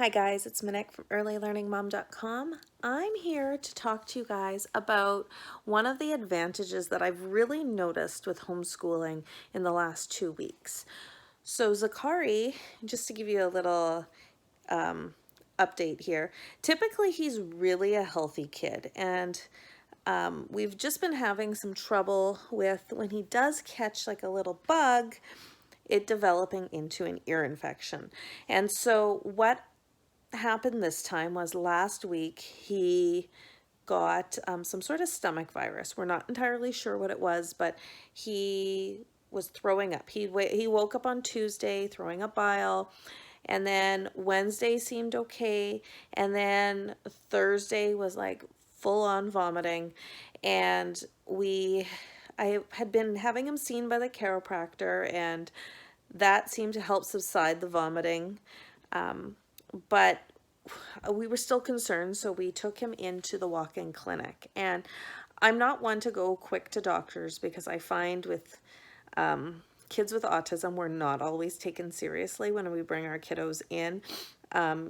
Hi guys, it's Monique from earlylearningmom.com. I'm here to talk to you guys about one of the advantages that I've really noticed with homeschooling in the last 2 weeks. So Zakari, just to give you a little update here, typically he's really a healthy kid, and we've just been having some trouble with when he does catch like a little bug, it developing into an ear infection. And so what happened this time was last week he got some sort of stomach virus. We're not entirely sure what it was, but he was throwing up. He woke up on Tuesday throwing up bile, and then Wednesday seemed okay, and then Thursday was like full on vomiting, and I had been having him seen by the chiropractor, and that seemed to help subside the vomiting. But we were still concerned, so we took him into the walk-in clinic. And I'm not one to go quick to doctors because I find with kids with autism, we're not always taken seriously when we bring our kiddos in.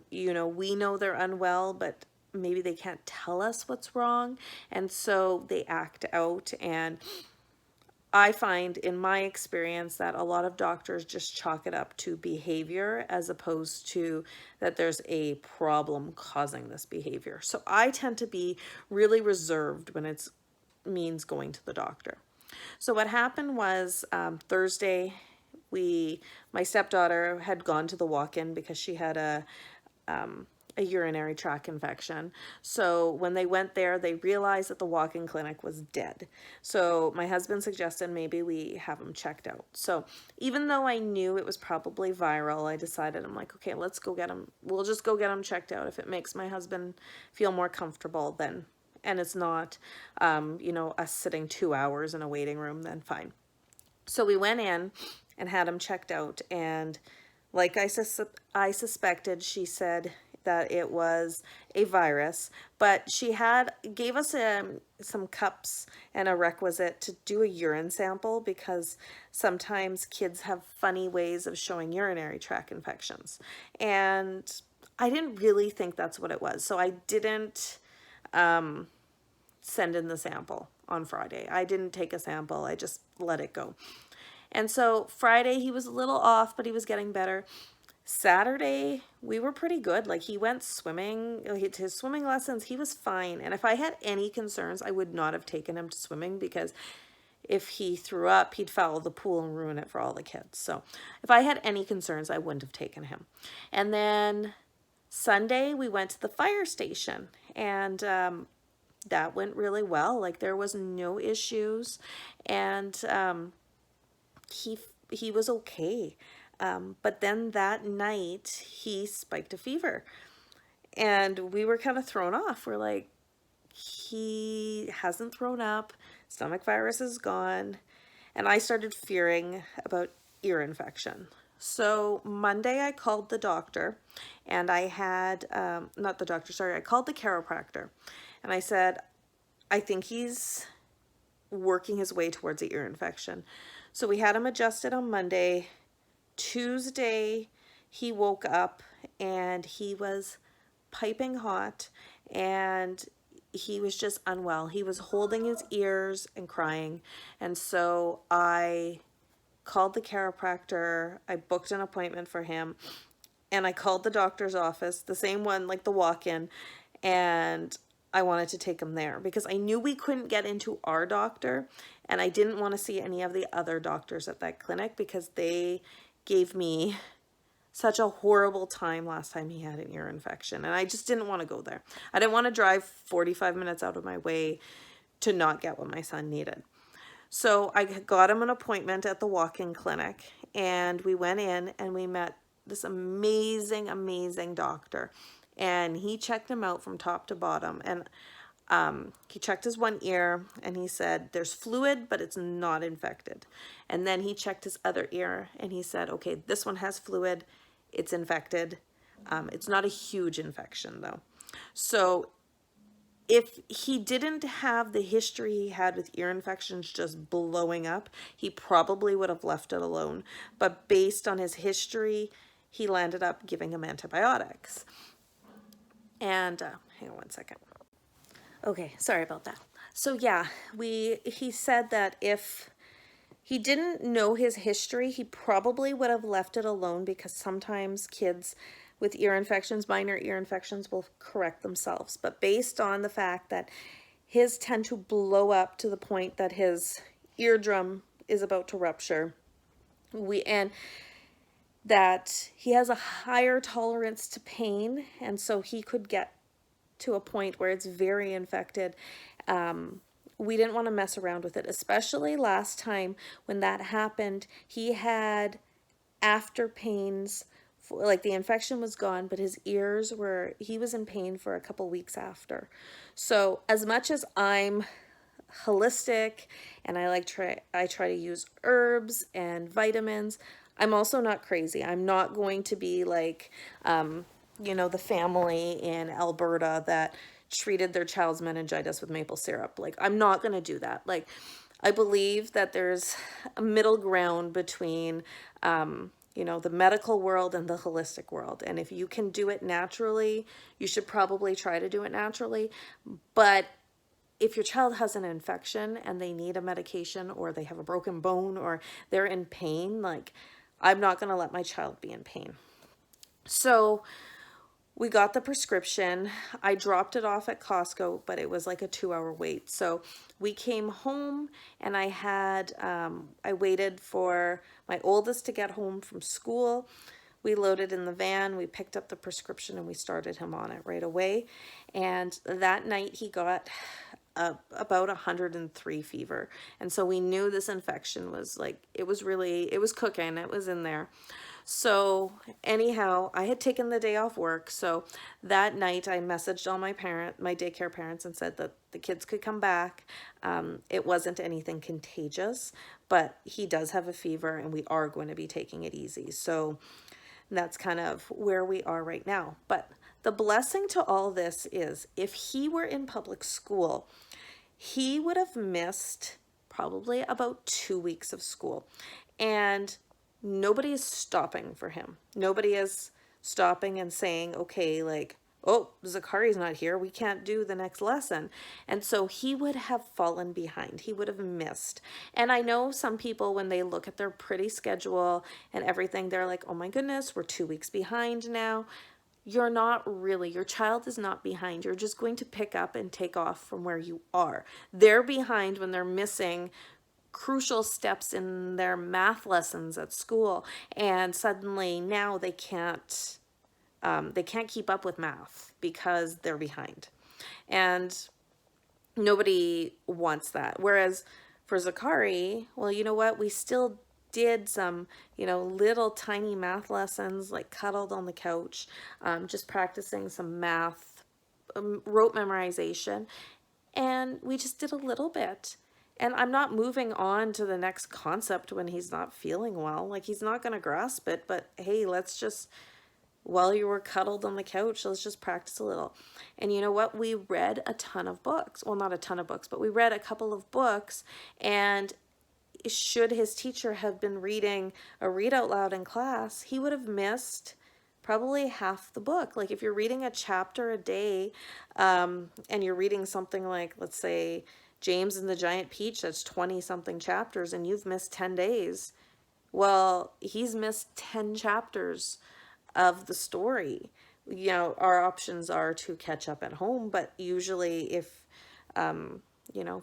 We know they're unwell, but maybe they can't tell us what's wrong, and so they act out. And I find in my experience that a lot of doctors just chalk it up to behavior as opposed to that there's a problem causing this behavior. So I tend to be really reserved when it means going to the doctor. So what happened was Thursday, my stepdaughter had gone to the walk-in because she had a urinary tract infection. So when they went there, they realized that the walk-in clinic was dead. So my husband suggested maybe we have him checked out. So even though I knew it was probably viral, I decided, I'm like, okay, let's go get him. We'll just go get him checked out. If it makes my husband feel more comfortable, then, and it's not, us sitting 2 hours in a waiting room, then fine. So we went in and had him checked out, and like I suspected, she said that it was a virus, but she gave us some cups and a requisite to do a urine sample because sometimes kids have funny ways of showing urinary tract infections. And I didn't really think that's what it was, so I didn't send in the sample on Friday. I didn't take a sample, I just let it go. And so Friday he was a little off, but he was getting better. Saturday, we were pretty good. Like, he went swimming, his swimming lessons, he was fine. And if I had any concerns, I would not have taken him to swimming because if he threw up, he'd foul the pool and ruin it for all the kids. So if I had any concerns, I wouldn't have taken him. And then Sunday, we went to the fire station, and that went really well. Like, there was no issues, and he was okay. But then that night he spiked a fever, and we were kind of thrown off. We're like, he hasn't thrown up, stomach virus is gone, and I started fearing about ear infection. So Monday I called the doctor, and I had, not the doctor, sorry, I called the chiropractor, and I said, I think he's working his way towards the ear infection. So we had him adjusted on Monday. Tuesday, he woke up and he was piping hot, and he was just unwell. He was holding his ears and crying. And so I called the chiropractor. I booked an appointment for him, and I called the doctor's office, the same one, like the walk-in, and I wanted to take him there because I knew we couldn't get into our doctor, and I didn't want to see any of the other doctors at that clinic because they gave me such a horrible time last time he had an ear infection, and I just didn't want to go there. I didn't want to drive 45 minutes out of my way to not get what my son needed. So I got him an appointment at the walk-in clinic, and we went in and we met this amazing, amazing doctor, and he checked him out from top to bottom. And he checked his one ear, and he said, there's fluid, but it's not infected. And then he checked his other ear, and he said, okay, this one has fluid, it's infected. It's not a huge infection though. So if he didn't have the history he had with ear infections just blowing up, he probably would have left it alone. But based on his history, he landed up giving him antibiotics. And hang on one second. Okay, sorry about that. So yeah, he said that if he didn't know his history, he probably would have left it alone, because sometimes kids with ear infections, minor ear infections, will correct themselves. But based on the fact that his tend to blow up to the point that his eardrum is about to rupture, and that he has a higher tolerance to pain, and so he could get to a point where it's very infected. We didn't want to mess around with it, especially last time when that happened. He had after pains, like the infection was gone, but his ears were, he was in pain for a couple weeks after. So as much as I'm holistic and I try to use herbs and vitamins, I'm also not crazy. I'm not going to be like, the family in Alberta that treated their child's meningitis with maple syrup. Like, I'm not going to do that. Like, I believe that there's a middle ground between, the medical world and the holistic world. And if you can do it naturally, you should probably try to do it naturally. But if your child has an infection and they need a medication, or they have a broken bone, or they're in pain, like, I'm not going to let my child be in pain. So we got the prescription. I dropped it off at Costco, but it was like a 2-hour wait. So we came home, and I waited for my oldest to get home from school. We loaded in the van, we picked up the prescription, and we started him on it right away. And that night he got about 103 fever. And so we knew this infection was like, it was cooking, it was in there. So anyhow, I had taken the day off work. So that night I messaged all my daycare parents, and said that the kids could come back. It wasn't anything contagious, but he does have a fever, and we are going to be taking it easy. So that's kind of where we are right now. But the blessing to all this is, if he were in public school, he would have missed probably about 2 weeks of school. And nobody is stopping for him. Nobody is stopping and saying, okay, like, oh, Zakari's not here, we can't do the next lesson. And so he would have fallen behind. He would have missed. And I know some people, when they look at their pretty schedule and everything, they're like, oh my goodness, we're 2 weeks behind now. You're not really. Your child is not behind. You're just going to pick up and take off from where you are. They're behind when they're missing crucial steps in their math lessons at school, and suddenly now they can't keep up with math because they're behind. And nobody wants that. Whereas for Zakari, well, you know what? We still did some, little tiny math lessons, like cuddled on the couch, just practicing some math, rote memorization. And we just did a little bit. And I'm not moving on to the next concept when he's not feeling well. Like, he's not going to grasp it, but hey, let's just, while you were cuddled on the couch, let's just practice a little. And you know what? We read a ton of books. Well, not a ton of books, but we read a couple of books. And should his teacher have been reading a read out loud in class, he would have missed probably half the book. Like, if you're reading a chapter a day, and you're reading something like, let's say, James and the Giant Peach, that's 20 something chapters, and you've missed 10 days. Well, he's missed 10 chapters of the story. Our options are to catch up at home, but usually if,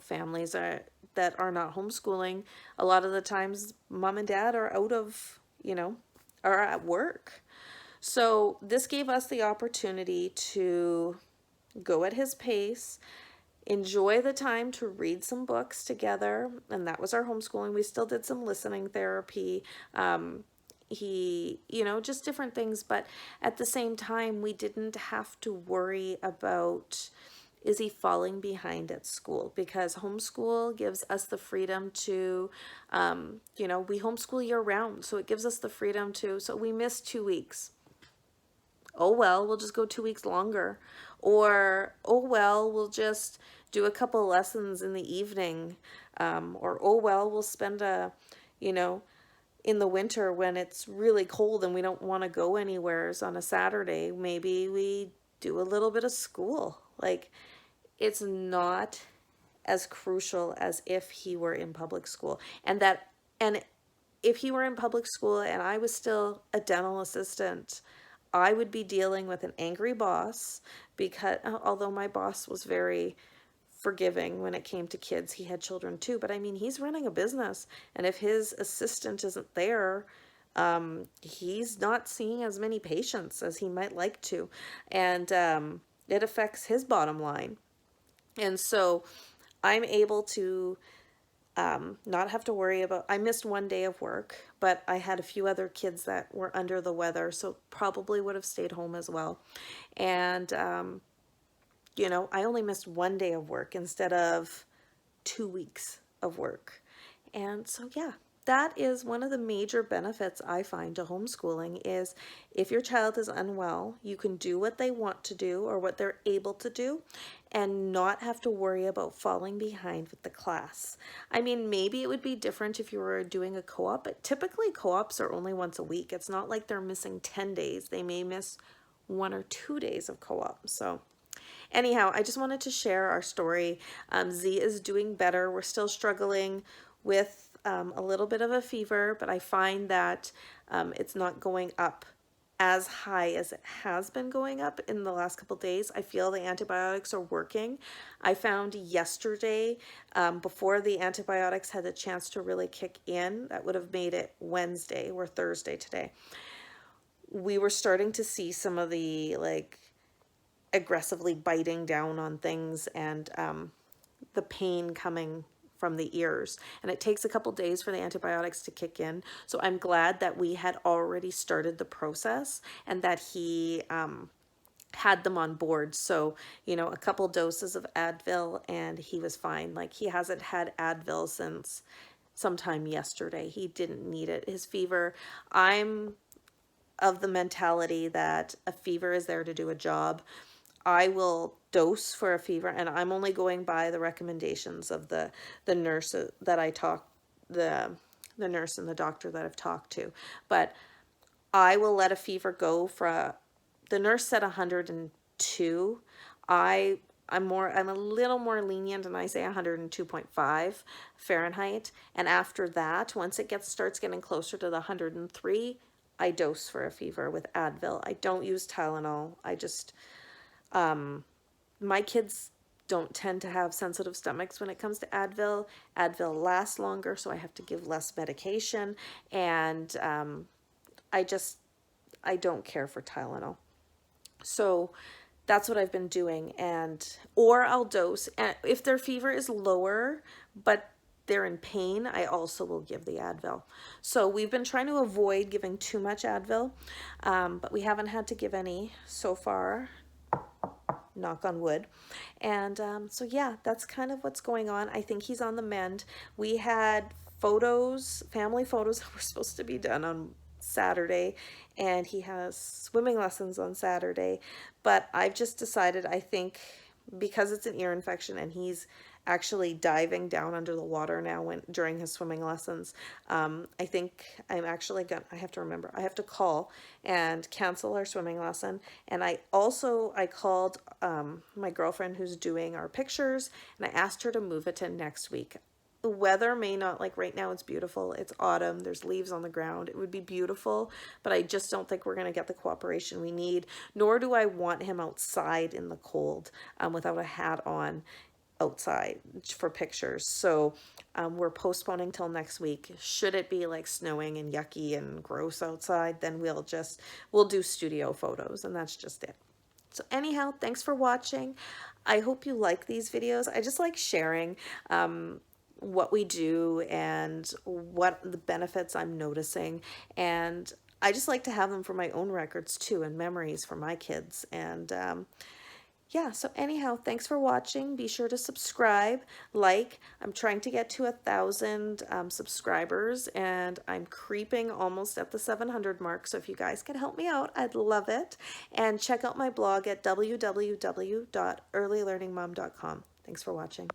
families that are not homeschooling, a lot of the times mom and dad are are at work. So this gave us the opportunity to go at his pace, enjoy the time to read some books together, and that was our homeschooling. We still did some listening therapy, just different things, but at the same time, we didn't have to worry about, is he falling behind at school? Because homeschool gives us the freedom to, we homeschool year round, so it gives us the freedom to, so we missed 2 weeks. Oh well, we'll just go 2 weeks longer. Or, oh well, we'll just do a couple lessons in the evening. Or, oh well, we'll spend in the winter when it's really cold and we don't want to go anywheres on a Saturday, maybe we do a little bit of school. Like, it's not as crucial as if he were in public school. And if he were in public school and I was still a dental assistant, I would be dealing with an angry boss, because although my boss was very forgiving when it came to kids, he had children too, but I mean, he's running a business, and if his assistant isn't there, he's not seeing as many patients as he might like to, and it affects his bottom line. And so I'm able to not have to worry about, I missed one day of work, but I had a few other kids that were under the weather, so probably would have stayed home as well. And, I only missed one day of work instead of 2 weeks of work. And so, yeah, that is one of the major benefits I find to homeschooling is if your child is unwell, you can do what they want to do or what they're able to do and not have to worry about falling behind with the class. I mean, maybe it would be different if you were doing a co-op, but typically co-ops are only once a week. It's not like they're missing 10 days. They may miss 1 or 2 days of co-op. So anyhow, I just wanted to share our story. Z is doing better. We're still struggling with a little bit of a fever, but I find that it's not going up as high as it has been going up in the last couple days. I feel the antibiotics are working. I found yesterday, before the antibiotics had a chance to really kick in, that would have made it Wednesday. We're Thursday today. We were starting to see some of the aggressively biting down on things, and the pain coming from the ears, and it takes a couple days for the antibiotics to kick in. So I'm glad that we had already started the process and that he had them on board. So, a couple doses of Advil and he was fine. Like, he hasn't had Advil since sometime yesterday. He didn't need it. His fever, I'm of the mentality that a fever is there to do a job. I will dose for a fever, and I'm only going by the recommendations of the nurse that I talk, the nurse and the doctor that I've talked to. But I will let a fever go for, the nurse said 102. I'm a little more lenient, and I say 102.5 Fahrenheit. And after that, once it starts getting closer to the 103, I dose for a fever with Advil. I don't use Tylenol. I just my kids don't tend to have sensitive stomachs when it comes to Advil. Advil lasts longer, so I have to give less medication, and I don't care for Tylenol. So that's what I've been doing, or I'll dose, and if their fever is lower, but they're in pain, I also will give the Advil. So we've been trying to avoid giving too much Advil, but we haven't had to give any so far, knock on wood. And so yeah, that's kind of what's going on. I think he's on the mend. We had family photos that were supposed to be done on Saturday, and he has swimming lessons on Saturday, but I've just decided, I think because it's an ear infection and he's actually diving down under the water now during his swimming lessons, I think I'm actually I have to call and cancel our swimming lesson. And I called my girlfriend who's doing our pictures, and I asked her to move it to next week. The weather may not, like right now it's beautiful, it's autumn, there's leaves on the ground, it would be beautiful, but I just don't think we're going to get the cooperation we need, nor do I want him outside in the cold without a hat on outside for pictures. So we're postponing till next week. Should it be like snowing and yucky and gross outside, then we'll do studio photos, and that's just it. So anyhow, thanks for watching. I hope you like these videos. I just like sharing what we do and what the benefits I'm noticing, and I just like to have them for my own records too, and memories for my kids. And yeah, so anyhow, thanks for watching. Be sure to subscribe, like. I'm trying to get to 1,000 subscribers, and I'm creeping almost at the 700 mark. So if you guys could help me out, I'd love it. And check out my blog at www.earlylearningmom.com. Thanks for watching.